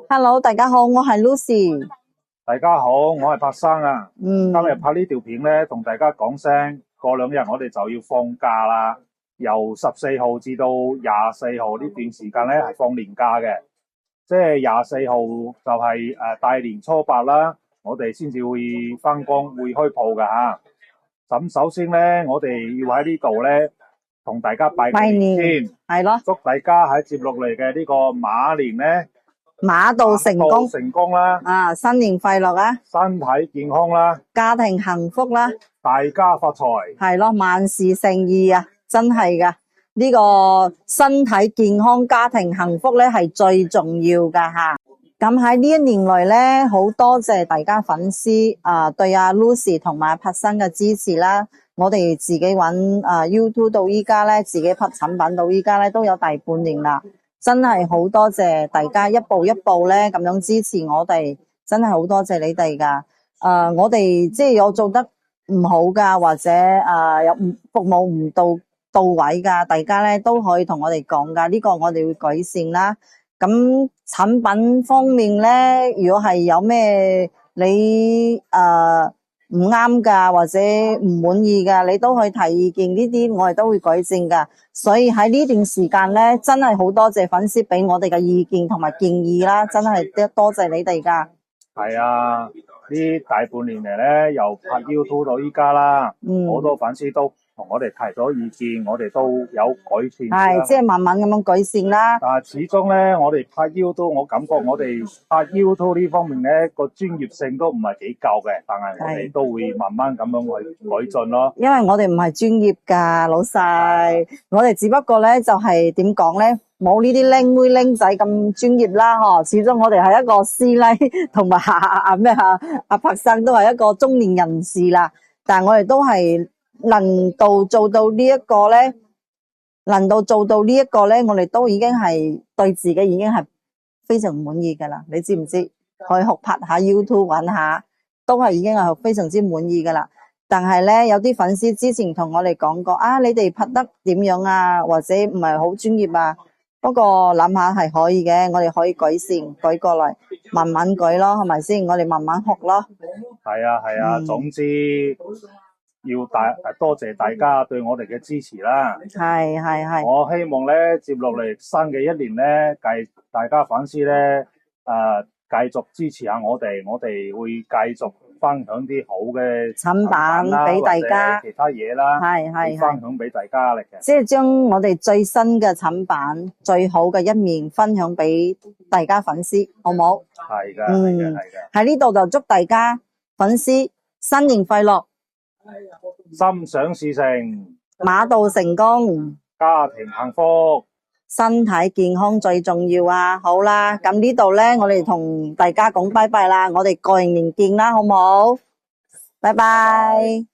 Hello，大家好，我係 Lucy。大家好，我係柏生啊。今日拍呢條片咧，同大家講聲，過2日我哋就要放假啦。由14號至到24號呢段時間咧係放年假嘅，即係24號就係大年初8啦，我哋先至會翻工，會開鋪噶吓。咁首先咧，我哋要喺呢度咧同大家拜年先，係咯，祝大家喺接落嚟嘅呢個馬年咧馬到成功啦！啊，新年快樂啊，身體健康啦，家庭幸福啦，大家發財，係咯，萬事勝意啊，真係噶，呢個身體健康、家庭幸福咧係最重要噶吓。咁喺呢一年嚟咧，好多謝大家粉絲對阿 Lucy 同埋柏生嘅支持啦。我哋自己搵YouTube 到依家咧，自己拍產品到依家咧都有大半年啦。真係好多謝大家一步一步咧咁樣支持我哋，真係好多謝你哋噶。我哋即係有做得唔好噶，或者有服務唔到位噶，大家咧都可以同我哋講噶，呢個我哋會改善啦。咁產品方面咧，如果係有咩你唔啱噶，或者唔滿意噶，你都可以提意見，呢啲我哋都會改正噶。所以喺呢段時間咧，真係好多謝粉絲俾我哋嘅意見同埋建議啦，真係多謝你哋噶。係啊，呢大半年嚟咧，由拍 YouTube 到依家啦，好多粉絲都同我哋提咗意見，我哋都有改善。係，即係慢慢咁樣改善啦。但係始終咧，我哋拍 YouTube，我感覺我哋拍 YouTube 呢方面咧個專業性都唔係幾夠嘅，但係我哋都會慢慢咁樣去改進咯。因為我哋唔係專業噶，老細，我哋只不過咧就係點講咧，冇呢啲僆妹僆仔咁專業啦，嗬。始終我哋係一個師奶，同埋阿柏生都係一個中年人士啦。但係我哋都係能到做到呢一個咧，我哋都已經係對自己已經係非常滿意噶啦。你知唔知？可以學拍下 YouTube 揾下，都係已經係非常之滿意噶啦。但係咧，有啲粉絲之前同我哋講過你哋拍得點樣啊？或者唔係好專業啊？不過諗下係可以嘅，我哋可以改善，改過來，慢慢改咯，係咪先？我哋慢慢學咯。係啊，總之要多謝大家對我哋嘅支持啦。係。我希望咧接落嚟新嘅一年咧，大家粉絲咧繼續支持下我哋會繼續分享啲好嘅產品俾大家，其他嘢啦，係分享俾大家嚟嘅。即係將我哋最新嘅產品、最好嘅一面分享俾大家粉絲，好唔好？係㗎。喺呢度就祝大家粉絲新年快樂，心想事成，馬到成功，家庭幸福，身體健康最重要啊！好啦，咁呢度咧，我哋同大家講拜拜啦，我哋過完年見啦，好唔好？拜拜。